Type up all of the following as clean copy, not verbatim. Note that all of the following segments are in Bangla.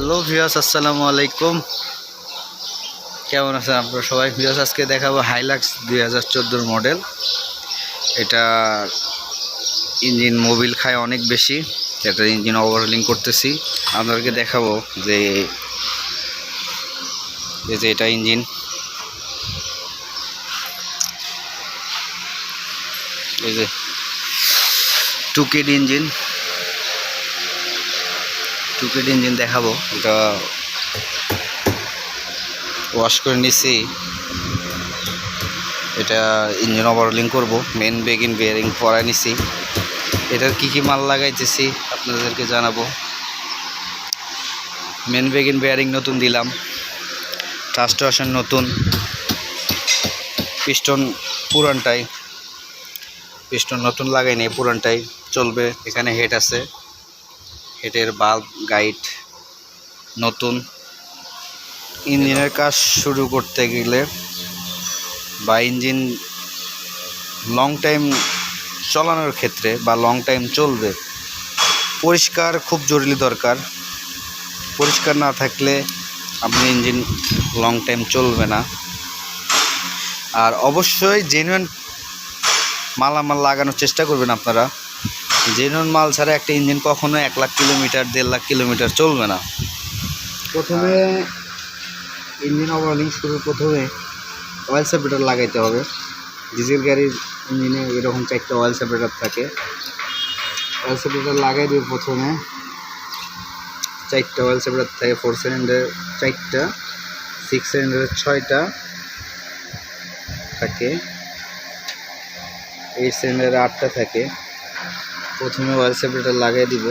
হ্যালো ভিউয়ার্স, আসসালামু আলাইকুম। কেমন আছেন আপনারা সবাই? ভিউয়ার্স, আজকে দেখাবো হাইলাক্স 2014 মডেল। এটা ইঞ্জিন মোবিল খায় অনেক বেশি, এটা ইঞ্জিন ওভারহলিং করতেছি। আপনাদেরকে দেখাবো যে এটা ইঞ্জিন, এই যে 2KD ইঞ্জিন, 2KD ইঞ্জিন দেখাবো। এটা ওয়াশ করে নিছি, এটা ইঞ্জিন ওভারহলিং করব। মেন বেগিন বেয়ারিং পরাই নিছি। এটার কি মাল লাগাইতেছি আপনাদেরকে জানাবো। মেন বেগিন বেয়ারিং নতুন দিলাম, ট্রাস্ট ওয়াশার নতুন, পিস্টন পুরানটাই, পিস্টন নতুন লাগাইনি, পুরানটাই চলবে। এখানে হেড আছে, হেডের বাল্ব গাইড নতুন। ইঞ্জিনের কাজ শুরু করতে গেলে বা ইঞ্জিন লং টাইম চালানোর ক্ষেত্রে বা লং টাইম চলবে, পরিষ্কার খুব জরুরি দরকার। পরিষ্কার না থাকলে আপনি ইঞ্জিন লং টাইম চলবে না। আর অবশ্যই জেনুইন মালামাল লাগানোর চেষ্টা করবেন আপনারা। জেনুইন মাল ছাড়া একটা ইঞ্জিন কখনো 1 লাখ কিলোমিটার 1.5 লাখ কিলোমিটার চলবে না। প্রথমে ইঞ্জিন ওভারহলিং শুরুর প্রথমে অয়েল সেপারেটর লাগাইতে হবে। ডিজেল গাড়ির ইঞ্জিনে এরকম 4টা অয়েল সেপারেটর থাকে। অয়েল সেপারেটর লাগাই দিয়ে প্রথমে 4টা অয়েল সেপারেটর থাকে। 4 সিলিন্ডার 4টা, 6 সিলিন্ডারের 6টা থাকে, 8 সিলিন্ডারের 8টা থাকে। প্রথমে অয়েল সেপারেটর লাগাই দিব।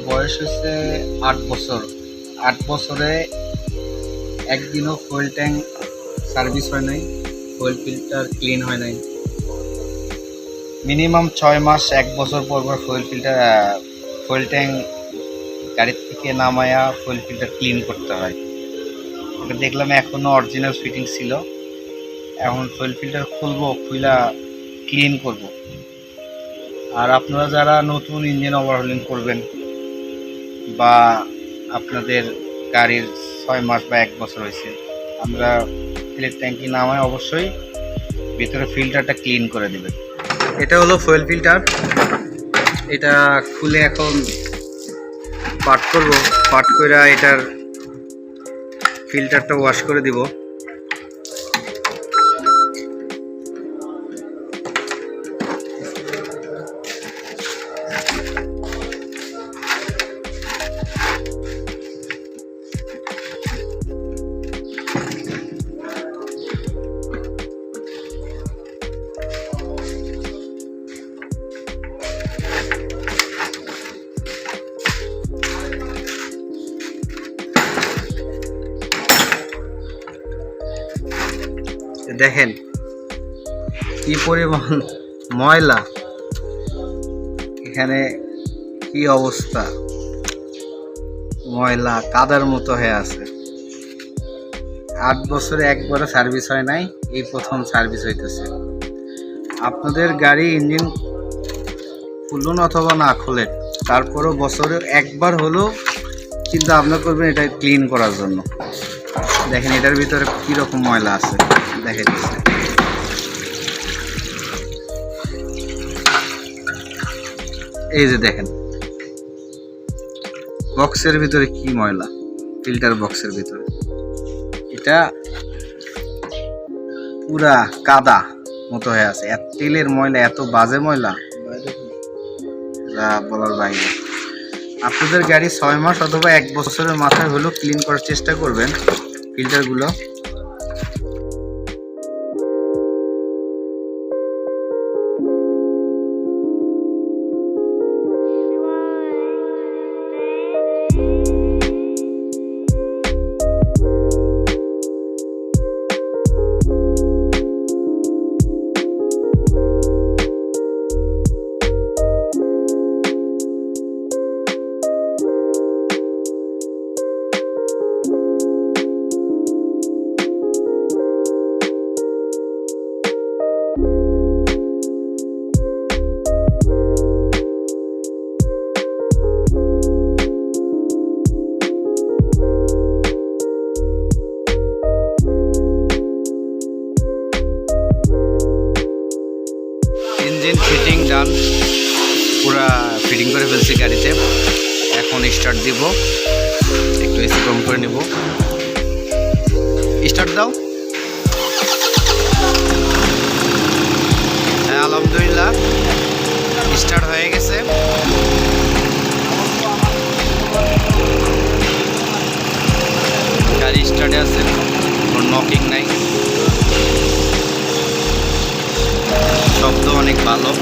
বয়স হচ্ছে 8 বছর। 8 বছরে একদিনও ফুয়েল ট্যাঙ্ক সার্ভিস হয় নাই, ফুয়েল ফিল্টার ক্লিন হয় নাই। মিনিমাম 6 মাস 1 বছর পর পর ফুয়েল ট্যাঙ্ক গাড়ির থেকে নামায়া ফুয়েল ফিল্টার ক্লিন করতে হয়। এটা দেখলাম এখনও অরিজিনাল ফিটিং ছিল। এখন ফুয়েল ফিল্টার খুলবো, খুলা ক্লিন করব। আর আপনারা যারা নতুন ইঞ্জিন ওভারহলিং করবেন বা আপনাদের গাড়ির 6 মাস বা 1 বছর হয়েছে, আমরা তেলের ট্যাঙ্কি নামায় অবশ্যই ভিতরে ফিল্টারটা ক্লিন করে দেবেন। এটা হলো ফুয়েল ফিল্টার। এটা খুলে এখন পাট করব। পাট করে এটার ফিল্টারটা ওয়াশ করে দিব। দেখেন কি পরিমাণ ময়লা, এখানে কি অবস্থা, ময়লা কাদার মতো হয়ে আছে। 8 বছরে একবারও সার্ভিস হয় নাই, এই প্রথম সার্ভিস হইতেছে। আপনাদের গাড়ি ইঞ্জিন খুলুন অথবা না খুলেন, তারপরও বছরে একবার হলেও চিন্তা ভাবনা করবেন এটা ক্লিন করার জন্য। দেখেন এটার ভিতরে কীরকম ময়লা আছে, দেখে দিচ্ছে। এই যে দেখেন বক্সের ভিতরে কি ময়লা, ফিল্টার বক্সের ভিতরে এটা পুরা কাদা মতো হয়ে আছে। এত তেলের ময়লা, এত বাজে ময়লা, যা বলার বাইরে। আপনাদের গাড়ি 6 মাস অথবা 1 বছরের মাথায় হলেও ক্লিন করার চেষ্টা করবেন ফিল্টারগুলো। ইঞ্জিন ফিটিং ডান, পুরা ফিটিং করে ফেলছি গাড়িতে। এখন স্টার্ট দিব, একটু এসি কম করে নেব। স্টার্ট দাও। হ্যাঁ আলহামদুলিল্লাহ স্টার্ট হয়ে গেছে। গাড়ি স্টার্টে আছে, কোনো নকিং নাই, শব্দ অনেক ভালো।